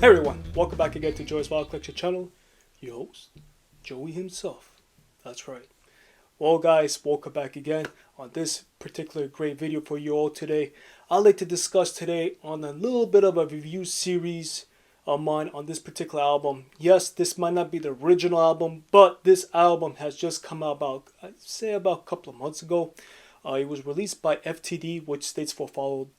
Hey everyone, welcome back again to Joey's Wild Collection channel. Your host, Joey himself. That's right. Well guys, welcome back again on this particular great video for you all today. I'd like to discuss today on a little bit of a review series of mine on this particular album. Yes, this might not be the original album, but this album has just come out about, I'd say about a couple of months ago. It was released by FTD, which stands for Follow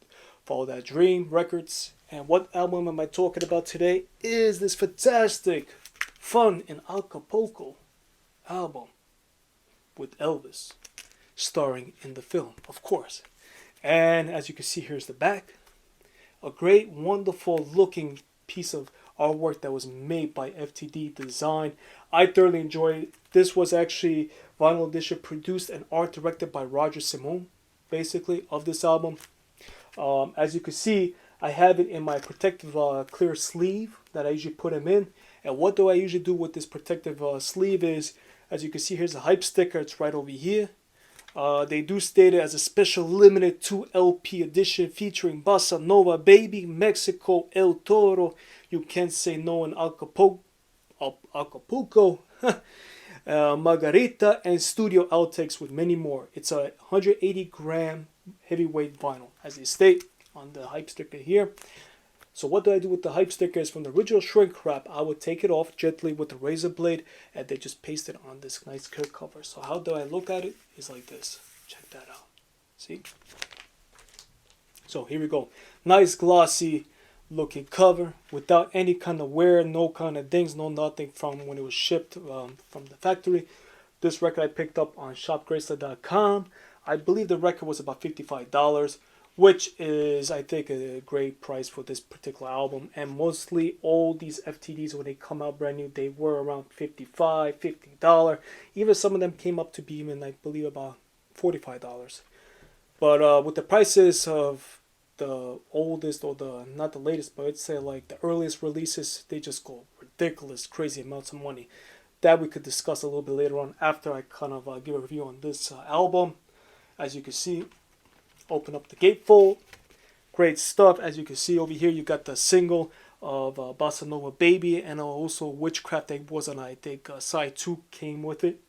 That Dream Records. And what album am I talking about today is this fantastic Fun in Acapulco album with Elvis starring in the film, of course. And as you can see, here's the back. A great, wonderful looking piece of artwork that was made by FTD Design. I thoroughly enjoyed it. This was actually vinyl edition produced and art directed by Roger Simone, basically, of this album. As you can see, I have it in my protective clear sleeve that I usually put them in. And what do I usually do with this protective sleeve is, as you can see, here's a hype sticker. It's right over here. They do state it as a special limited 2 LP edition featuring Bossa Nova Baby, Mexico, El Toro, You Can't Say No in Acapulco, Margarita, and studio outtakes with many more. It's a 180 gram heavyweight vinyl, as they state on the hype sticker here. So what do I do with the hype stickers? From the original shrink wrap, I would take it off gently with a razor blade and then just paste it on this nice clear cover. So how do I look at it? It's like this. Check that out. See? So here we go. Nice glossy looking cover without any kind of wear, no kind of dings, no nothing from when it was shipped from the factory. This record I picked up on shopgraceland.com. I believe the record was about $55. Which is, I think, a great price for this particular album. And mostly all these FTDs, when they come out brand new, they were around $55, $50. Even some of them came up to be even, I believe, about $45. But with the prices of the oldest, or the, not the latest, but I'd say like the earliest releases, they just go ridiculous, crazy amounts of money. That we could discuss a little bit later on after I kind of give a review on this album. As you can see, open up the gatefold. Great stuff. As you can see over here, you got the single of Bossa Nova Baby, and also Witchcraft that was on, I think, side 2 came with it.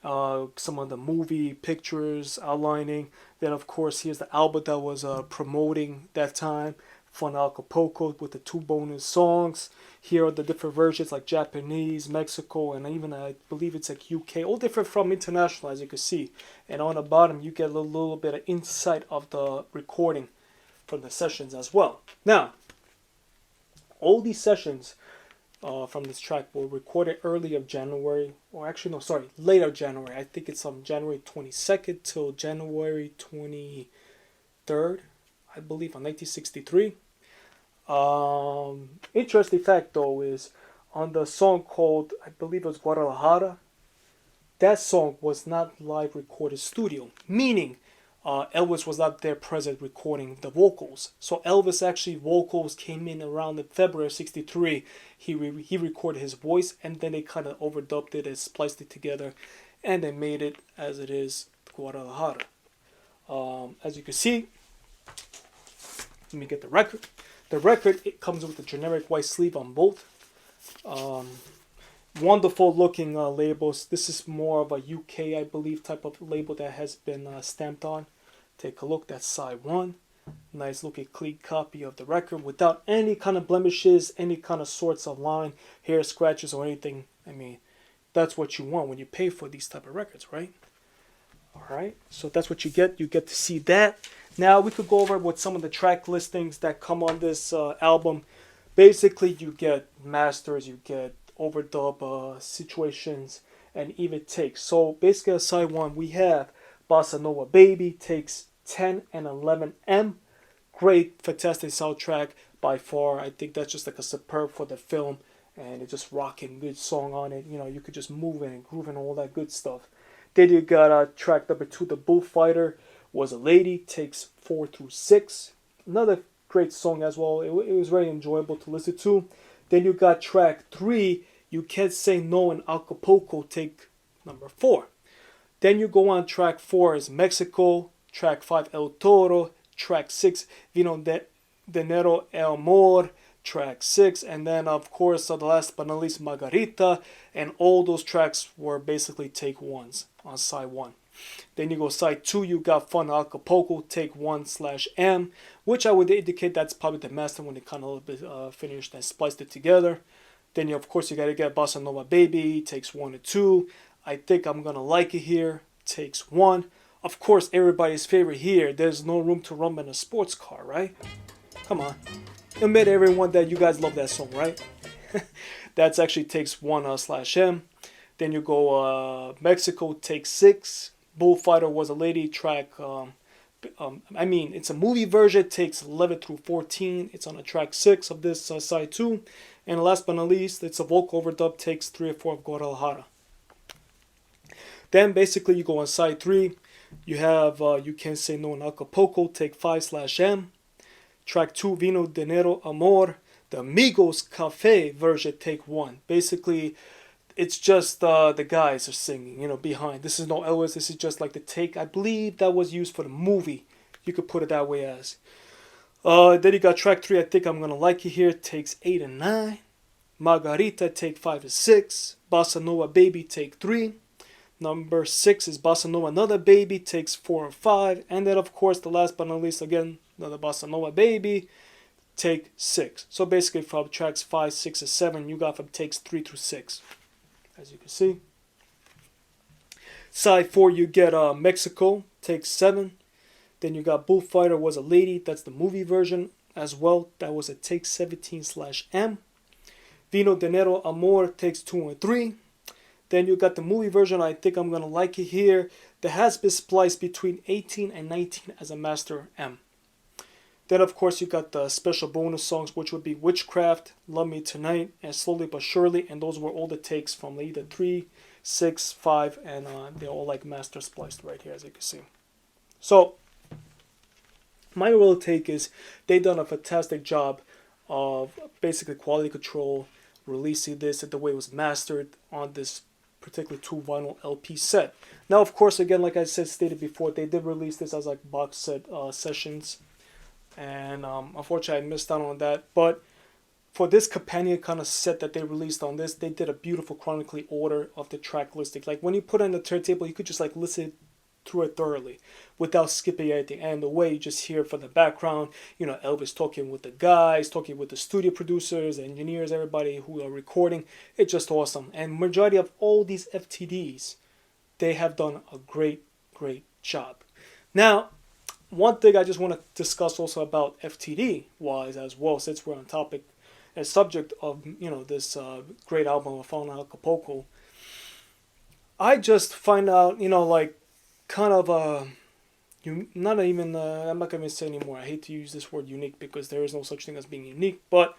Some of the movie pictures outlining. Then, of course, here's the album that was promoting that time, Fun Acapulco, with the 2 bonus songs. Here are the different versions, like Japanese, Mexico, and even I believe it's like UK, all different from international, as you can see. And on the bottom, you get a little bit of insight of the recording from the sessions as well. Now, all these sessions from this track were recorded early of January, or actually no, sorry, later January. I think it's on January 22nd till January 23rd, I believe, on 1963. Interesting fact though is on the song called, I believe it was Guadalajara, that song was not live recorded studio, meaning Elvis was not there present recording the vocals. So Elvis actually vocals came in around in February of 63. He recorded his voice, and then they kind of overdubbed it and spliced it together, and they made it as it is, Guadalajara. As you can see, let me get the record. The record, it comes with a generic white sleeve on both. Wonderful looking labels. This is more of a UK, I believe, type of label that has been stamped on. Take a look. That's side 1. Nice looking clean copy of the record without any kind of blemishes, any kind of sorts of line, hair scratches, or anything. I mean, that's what you want when you pay for these type of records, right? Alright, so that's what you get. You get to see that. Now we could go over with some of the track listings that come on this album. Basically, you get masters, you get overdub situations, and even takes. So basically, on side 1, we have Bossa Nova Baby, takes 10 and 11M. Great, fantastic soundtrack by far. I think that's just like a superb for the film, and it's just rocking, good song on it. You know, you could just move in and groove and all that good stuff. Then you got track number 2, The Bullfighter Was a Lady, takes 4 through 6. Another great song as well. It was very enjoyable to listen to. Then you got track 3, You Can't Say No in Acapulco, take number 4. Then you go on track 4 is Mexico, track 5 El Toro, track 6 Vino de Nero El Amor, track 6, and then of course the last but not least Margarita, and all those tracks were basically take ones on side 1. Then you go side 2, you got Fun Acapulco, take 1/M, which I would indicate that's probably the master when they kind of a little bit finished and spliced it together. Then of course you gotta get Bossa Nova Baby, takes 1 and 2. I Think I'm Gonna Like It Here, takes 1. Of course, everybody's favorite here, There's No Room to Run in a Sports Car, right? Come on. Admit everyone that you guys love that song, right? That's actually takes 1/M. Then you go Mexico, take 6. Bullfighter Was a Lady, track, it's a movie version, takes 11 through 14. It's on a track 6 of this side 2. And last but not least, it's a vocal overdub, takes 3 or 4 of Guadalajara. Then basically you go on side 3. You have You Can't Say No in Acapulco, take 5/M. Track 2, Vino, Dinero, Amor, the Amigos Cafe version, take 1. Basically, it's just the guys are singing, behind. This is no Elvis. This is just like the take. I believe that was used for the movie. You could put it that way as. Then you got track 3, I Think I'm Gonna Like It Here, takes 8 and 9. Margarita, take 5 and 6. Bossa Nova Baby, take 3. Number 6 is Bossa Nova Another Baby, takes 4 and 5. And then, of course, the last but not least, again, another Bossa Nova Baby, take 6. So basically, from tracks 5, 6, and 7, you got from takes 3 through 6. As you can see. Side 4, you get Mexico, takes 7. Then you got Bullfighter Was a Lady, that's the movie version as well. That was a take 17/M. Vino, Dinero, Amor, takes 2 and 3. Then you got the movie version, I Think I'm Gonna Like It Here, that has been spliced between 18 and 19 as a master M. Then of course you got the special bonus songs, which would be Witchcraft, Love Me Tonight, and Slowly But Surely, and those were all the takes from either 3, 6, 5, and they're all like master spliced right here, as you can see. So my real take is they done a fantastic job of basically quality control, releasing this the way it was mastered on this particular 2 vinyl LP set. Now, of course, again, like I stated before, they did release this as like box set sessions, and unfortunately I missed out on that. But for this companion kind of set that they released on this, they did a beautiful chronically order of the track listing. Like when you put it on the turntable, you could just like listen through it thoroughly without skipping anything. And the way you just hear from the background, Elvis talking with the guys, talking with the studio producers, engineers, everybody who are recording, it's just awesome. And majority of all these FTDs, they have done a great job. Now, one thing I just want to discuss also about FTD wise as well, since we're on topic and subject of this great album of Fun Acapulco, I just find out kind of not even I'm not gonna say anymore. I hate to use this word unique because there is no such thing as being unique. But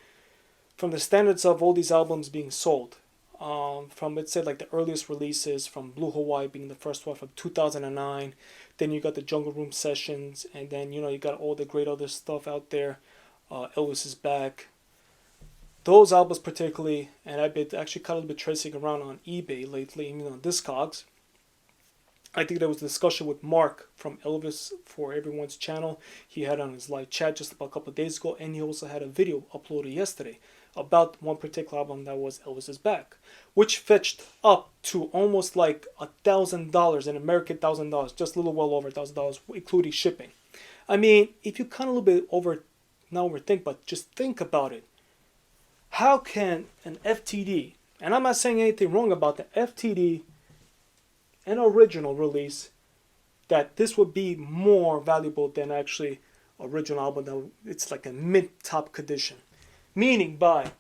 from the standards of all these albums being sold, from let's say like the earliest releases, from Blue Hawaii being the first one from 2009, then you got the Jungle Room sessions, and then you got all the great other stuff out there. Elvis Is Back. Those albums particularly, and I've been actually kind of been tracing around on eBay lately, even on Discogs. I think there was a discussion with Mark from Elvis for Everyone's channel. He had on his live chat just about a couple of days ago, and he also had a video uploaded yesterday about one particular album that was Elvis Is Back, which fetched up to almost like $1,000, an American $1,000, just a little well over $1,000, including shipping. I mean, if you kind of a little bit not overthink, but just think about it. How can an FTD, and I'm not saying anything wrong about the FTD, an original release, that this would be more valuable than actually original album that it's like a mid-top condition. Meaning by,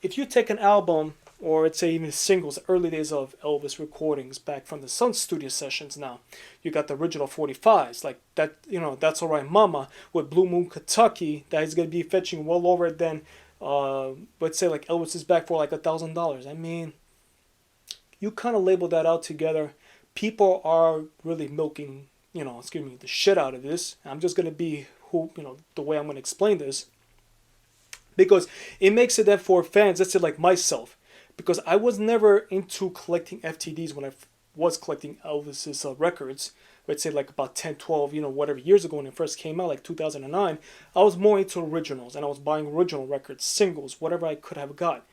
if you take an album, or let's say even singles, early days of Elvis recordings back from the Sun Studio sessions now, you got the original 45s, like that, That's Alright Mama with Blue Moon Kentucky, that is going to be fetching well over than, let's say like Elvis Is Back for like $1,000. I mean, you kind of label that out together. People are really milking, the shit out of this. I'm just going to be the way I'm going to explain this. Because it makes it that for fans, let's say like myself, because I was never into collecting FTDs when I was collecting Elvis's records, let's say like about 10, 12, whatever years ago when it first came out, like 2009, I was more into originals and I was buying original records, singles, whatever I could have got.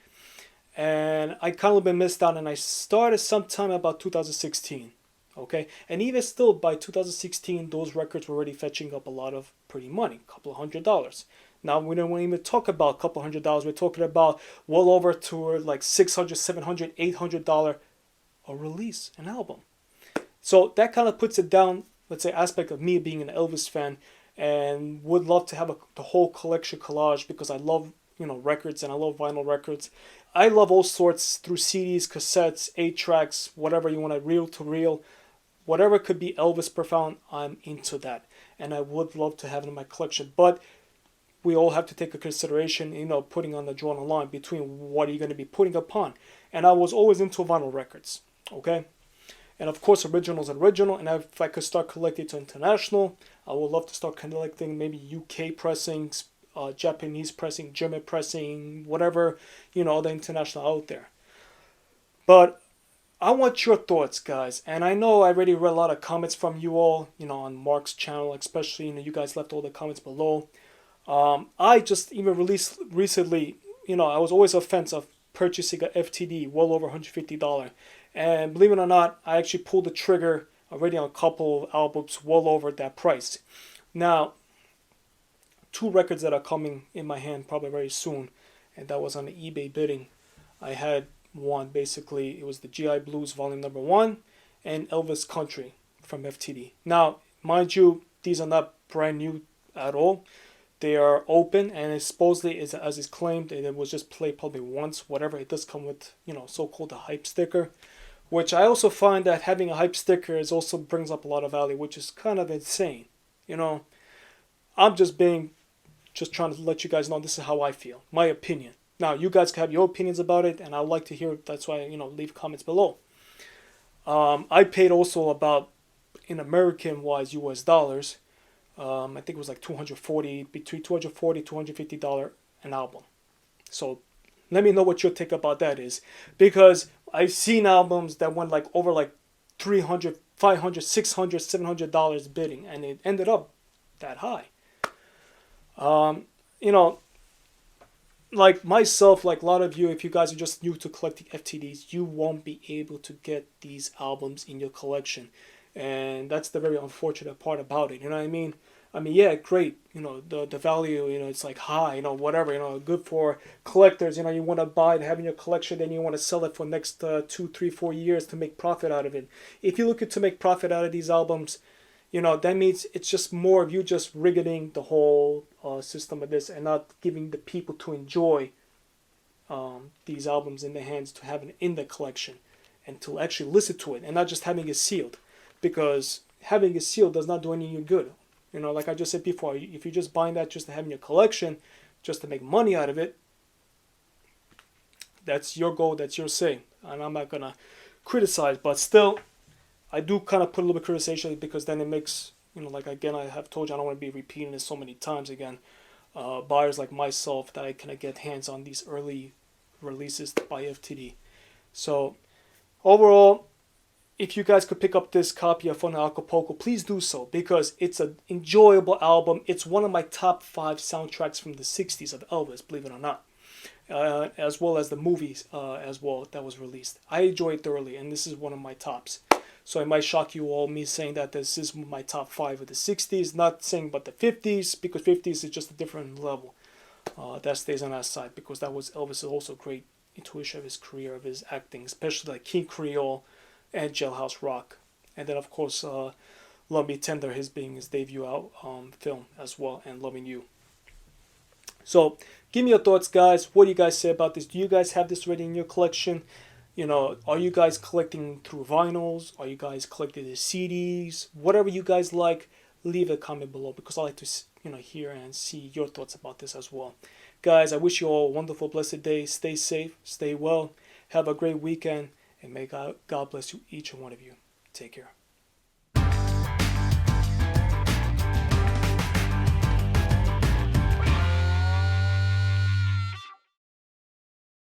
And I kind of been missed out, and I started sometime about 2016. Okay, and even still by 2016, those records were already fetching up a lot of pretty money, a couple of $100s. Now we don't even talk about a couple $100. We're talking about well over to like $600, $700, $800 a release, an album. So that kind of puts it down, let's say, aspect of me being an Elvis fan, and would love to have the whole collection collage because I love records and I love vinyl records. I love all sorts through CDs, cassettes, 8-tracks, whatever you want to reel to reel. Whatever could be Elvis profound, I'm into that. And I would love to have it in my collection. But we all have to take a consideration, putting on the drawing line between what are you going to be putting upon. And I was always into vinyl records, okay? And of course, original's original. And if I could start collecting to international, I would love to start collecting maybe UK pressings, Japanese pressing, German pressing, whatever, all the international out there. But I want your thoughts, guys. And I know I already read a lot of comments from you all, on Mark's channel, especially, you guys left all the comments below. I just even released recently, I was always a fan of purchasing a FTD well over $150. And believe it or not, I actually pulled the trigger already on a couple of albums well over that price. Now, 2 records that are coming in my hand probably very soon, and that was on the eBay bidding. I had one, basically, it was the GI Blues Volume Number 1 and Elvis Country from FTD. Now, mind you, these are not brand new at all. They are open, and it supposedly, as is claimed, it was just played probably once, whatever. It does come with, so-called a hype sticker, which I also find that having a hype sticker also brings up a lot of value, which is kind of insane. I'm just trying to let you guys know this is how I feel, my opinion. Now, you guys can have your opinions about it, and I'd like to hear it. That's why, leave comments below. I paid also about, in American-wise, US dollars, I think it was like between $240, $250 an album. So let me know what your take about that is. Because I've seen albums that went like over like $300, $500, $600, $700 bidding, and it ended up that high. Like myself, like a lot of you, if you guys are just new to collecting FTDs, you won't be able to get these albums in your collection. And that's the very unfortunate part about it. You know what I mean? Yeah, great. The value, it's like high, whatever, good for collectors. You want to buy it, have in your collection, then you want to sell it for next 2, 3, 4 years to make profit out of it. If you're looking to make profit out of these albums, that means it's just more of you just rigging the whole system of this and not giving the people to enjoy these albums in their hands, to have it in the collection and to actually listen to it and not just having it sealed, because having it sealed does not do any good. Like I just said before, if you're just buying that just to have in your collection, just to make money out of it, that's your goal, that's your say. And I'm not going to criticize, but still, I do kind of put a little bit of criticization, because then it makes, like again, I have told you, I don't want to be repeating this so many times again. Buyers like myself that I can get hands on these early releases by FTD. So overall, if you guys could pick up this copy of In Acapulco, please do so, because it's an enjoyable album. It's one of my top 5 soundtracks from the 60s of Elvis, believe it or not. As well as the movies as well that was released. I enjoy it thoroughly, and this is one of my tops. So it might shock you all, me saying that this is my top 5 of the 60s, not saying about the 50s, because 50s is just a different level. That stays on that side, because that was Elvis' also great intuition of his career, of his acting, especially like King Creole and Jailhouse Rock. And then, of course, Love Me Tender, his being his debut film as well, and Loving You. So give me your thoughts, guys. What do you guys say about this? Do you guys have this already in your collection? Are you guys collecting through vinyls? Are you guys collecting the CDs? Whatever you guys like, leave a comment below, because I like to hear and see your thoughts about this as well. Guys, I wish you all a wonderful, blessed day. Stay safe, stay well, have a great weekend, and may God bless you, each and one of you. Take care.